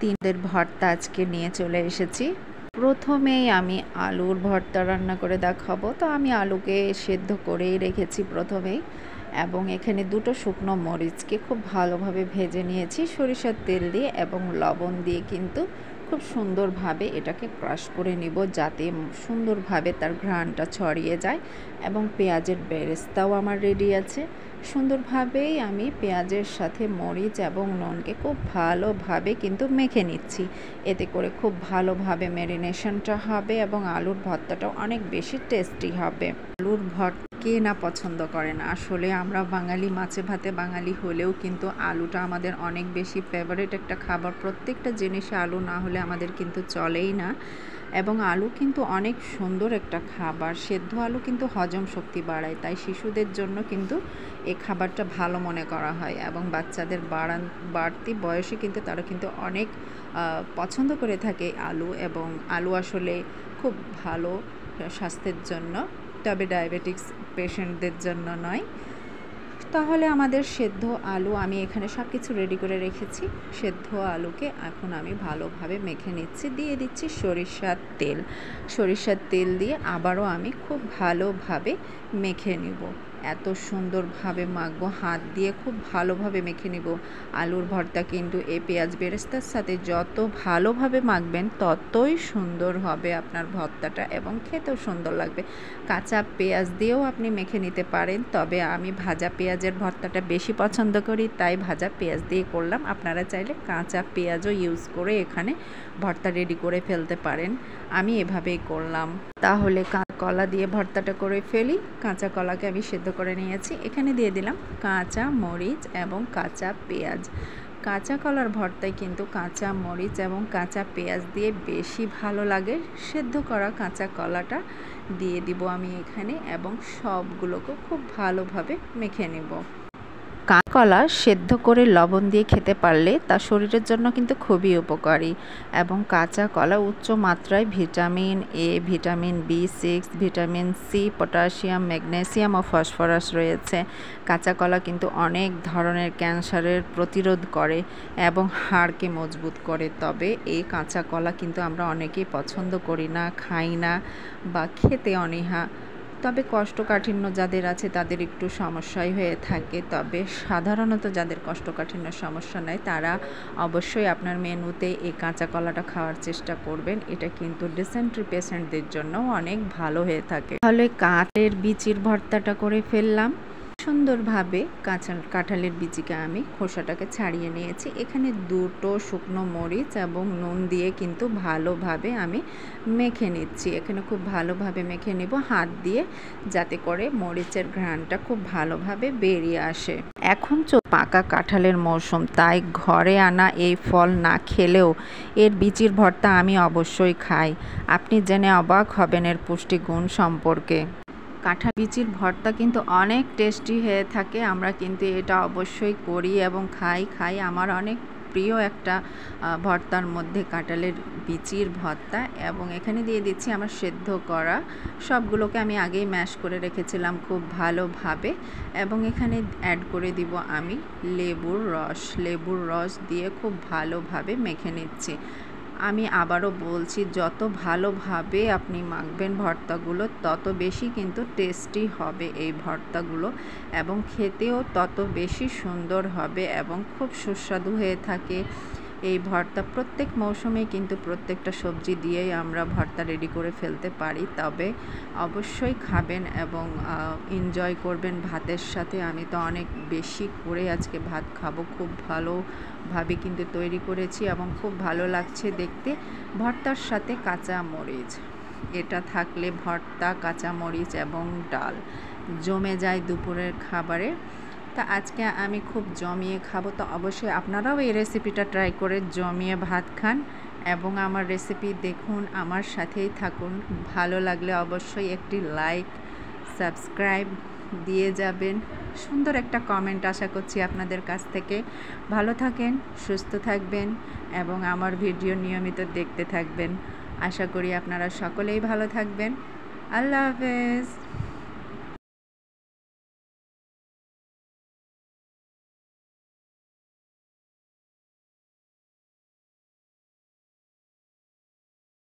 তিনদের ভর্তা আজকে নিয়ে চলে এসেছি। প্রথমেই আমি আলুর ভর্তা রান্না করে দেখাবো। তো আমি আলুকে সেদ্ধ করেই রেখেছি প্রথমেই, এবং এখানে দুটো শুকনো মরিচকে খুব ভালোভাবে ভেজে নিয়েছি সরিষার তেল দিয়ে এবং লবণ দিয়ে, কিন্তু খুব সুন্দরভাবে এটাকে ক্রাশ করে নিব যাতে সুন্দরভাবে তার ঘ্রাণটা ছড়িয়ে যায়। এবং পেঁয়াজের বেরেস্তাও আমার রেডি আছে। সুন্দরভাবেই আমি পেঁয়াজের সাথে মরিচ এবং নুনকে খুব ভালোভাবে কিন্তু মেখে নিচ্ছি। এতে করে খুব ভালোভাবে ম্যারিনেশনটা হবে এবং আলুর ভর্তাটাও অনেক বেশি টেস্টি হবে। আলুর ভর্তা কে না পছন্দ করে না? আসলে আমরা বাঙালি, মাছে ভাতে বাঙালি হলেও কিন্তু আলুটা আমাদের অনেক বেশি ফেভারিট একটা খাবার। প্রত্যেকটা জিনিসে আলু না হলে আমাদের কিন্তু চলেই না। এবং আলু কিন্তু অনেক সুন্দর একটা খাবার। সেদ্ধ আলু কিন্তু হজম শক্তি বাড়ায়, তাই শিশুদের জন্য কিন্তু এই খাবারটা ভালো মনে করা হয়। এবং বাচ্চাদের বাড়তি বয়সে কিন্তু তারা কিন্তু অনেক পছন্দ করে থাকে আলু। এবং আলু আসলে খুব ভালো স্বাস্থ্যের জন্য, তবে ডায়াবেটিক্স পেশেন্টদের জন্য নয়। তাহলে আমাদের সেদ্ধ আলু আমি এখানে সব কিছু রেডি করে রেখেছি। সেদ্ধ আলুকে এখন আমি ভালোভাবে মেখে নিচ্ছি। দিয়ে দিচ্ছি সরিষার তেল দিয়ে আবারও আমি খুব ভালোভাবে মেখে নিব। এত সুন্দরভাবে মাখবো, হাত দিয়ে খুব ভালোভাবে মেখে নিব। আলুর ভর্তা কিন্তু এই পেঁয়াজ বেরেস্তার সাথে যত ভালোভাবে মাখবেন ততই সুন্দর হবে আপনার ভর্তাটা এবং খেতেও সুন্দর লাগবে। কাঁচা পেঁয়াজ দিয়েও আপনি মেখে নিতে পারেন, তবে আমি ভাজা পেঁয়াজের ভর্তাটা বেশি পছন্দ করি, তাই ভাজা পেঁয়াজ দিয়ে করলাম। আপনারা চাইলে কাঁচা পেঁয়াজও ইউজ করে এখানে ভর্তা রেডি করে ফেলতে পারেন। আমি এভাবেই করলাম। তাহলে কলা দিয়ে ভর্তাটা করে ফেলি। কাঁচা কলাকে আমি সেদ্ধ করে নিয়েছি। এখানে দিয়ে দিলাম কাঁচা মরিচ এবং কাঁচা পেঁয়াজ। কাঁচা কলার ভর্তায় কিন্তু কাঁচা মরিচ এবং কাঁচা পেঁয়াজ দিয়ে বেশি ভালো লাগে। সেদ্ধ করা কাঁচা কলাটা দিয়ে দিব আমি এখানে এবং সবগুলোকে খুব ভালোভাবে মেখে নেব। কাঁচকলা সেদ্ধ করে লবণ দিয়ে খেতে পারলে তা শরীরের জন্য কিন্তু খুবই উপকারী। এবং কাঁচা কলা উচ্চ মাত্রায় ভিটামিন এ, ভিটামিন বি6, ভিটামিন সি, পটাশিয়াম, ম্যাগনেসিয়াম ও ফসফরাস রয়েছে। কাঁচা কলা কিন্তু অনেক ধরনের ক্যান্সারের প্রতিরোধ করে এবং হাড়কে মজবুত করে। তবে এই কাঁচা কলা কিন্তু আমরা অনেকেই পছন্দ করি না, খাই না বা খেতে অনীহা। তবে কোষ্ঠকাঠিন্য যাদের আছে তাদের একটু সমস্যাই হয়ে থাকে। তবে সাধারণত যাদের কোষ্ঠকাঠিন্য সমস্যা নাই তারা অবশ্যই আপনার মেনুতে এই কাঁচা কলাটা খাওয়ার চেষ্টা করবেন। এটা কিন্তু ডিসেন্ট্রি পেশেন্টদের জন্য অনেক ভালো হয়ে থাকে। তাহলে কাঁঠালের বিচির ভর্তাটা করে ফেললাম। সুন্দরভাবে কাঁঠালের বিচিকে আমি খোসাটাকে ছাড়িয়ে নিয়েছি। এখানে দুটো শুকনো মরিচ এবং নুন দিয়ে কিন্তু ভালোভাবে আমি মেখে নিচ্ছি। এখানে খুব ভালোভাবে মেখে নেব হাত দিয়ে, যাতে করে মরিচের ঘ্রাণটা খুব ভালোভাবে বেরিয়ে আসে। এখন পাকা কাঁঠালের মৌসুম, তাই ঘরে আনা এই ফল না খেলেও এর বিচির ভর্তা আমি অবশ্যই খাই। আপনি জেনে অবাক হবেন এর পুষ্টিগুণ সম্পর্কে। কাঁঠাল বিচির ভর্তা কিন্তু অনেক টেস্টি হয়ে থাকে। আমরা কিন্তু এটা অবশ্যই করি এবং খাই। আমার অনেক প্রিয় একটা ভর্তার মধ্যে কাঁঠালের বিচির ভর্তা। এবং এখানে দিয়ে দিচ্ছি আমার সেদ্ধ করা সবগুলোকে আমি আগেই ম্যাশ করে রেখেছিলাম খুব ভালোভাবে। এবং এখানে অ্যাড করে দিব আমি লেবুর রস দিয়ে খুব ভালোভাবে মেখে নিচ্ছি। আমি আবারও বলছি, যত ভালোভাবে আপনি মাখবেন ভর্তাগুলো তত বেশি কিন্তু টেস্টি হবে এই ভর্তাগুলো এবং খেতেও তত বেশি সুন্দর হবে এবং খুব সুস্বাদু হয়ে থাকে এই ভর্তা। প্রত্যেক মৌসুমে কিন্তু প্রত্যেকটা সবজি দিয়েই আমরা ভর্তা রেডি করে ফেলতে পারি। তবে অবশ্যই খাবেন এবং এনজয় করবেন ভাতের সাথে। আমি তো অনেক বেশি করে আজকে ভাত খাবো। খুব ভালোভাবে কিন্তু তৈরি করেছি এবং খুব ভালো লাগছে দেখতে। ভর্তার সাথে কাঁচা মরিচ, এটা থাকলে ভর্তা, কাঁচা মরিচ এবং ডাল জমে যায় দুপুরের খাবারে। তা আজকে আমি খুব জমিয়ে খাবো। তো অবশ্যই আপনারাও এই রেসিপিটা ট্রাই করে জমিয়ে ভাত খান এবং আমার রেসিপি দেখুন, আমার সাথেই থাকুন। ভালো লাগলে অবশ্যই একটি লাইক, সাবস্ক্রাইব দিয়ে যাবেন। সুন্দর একটা কমেন্ট আশা করছি আপনাদের কাছ থেকে। ভালো থাকেন, সুস্থ থাকবেন এবং আমার ভিডিও নিয়মিত দেখতে থাকবেন। আশা করি আপনারা সকলেই ভালো থাকবেন। আল্লাহ হাফেজ।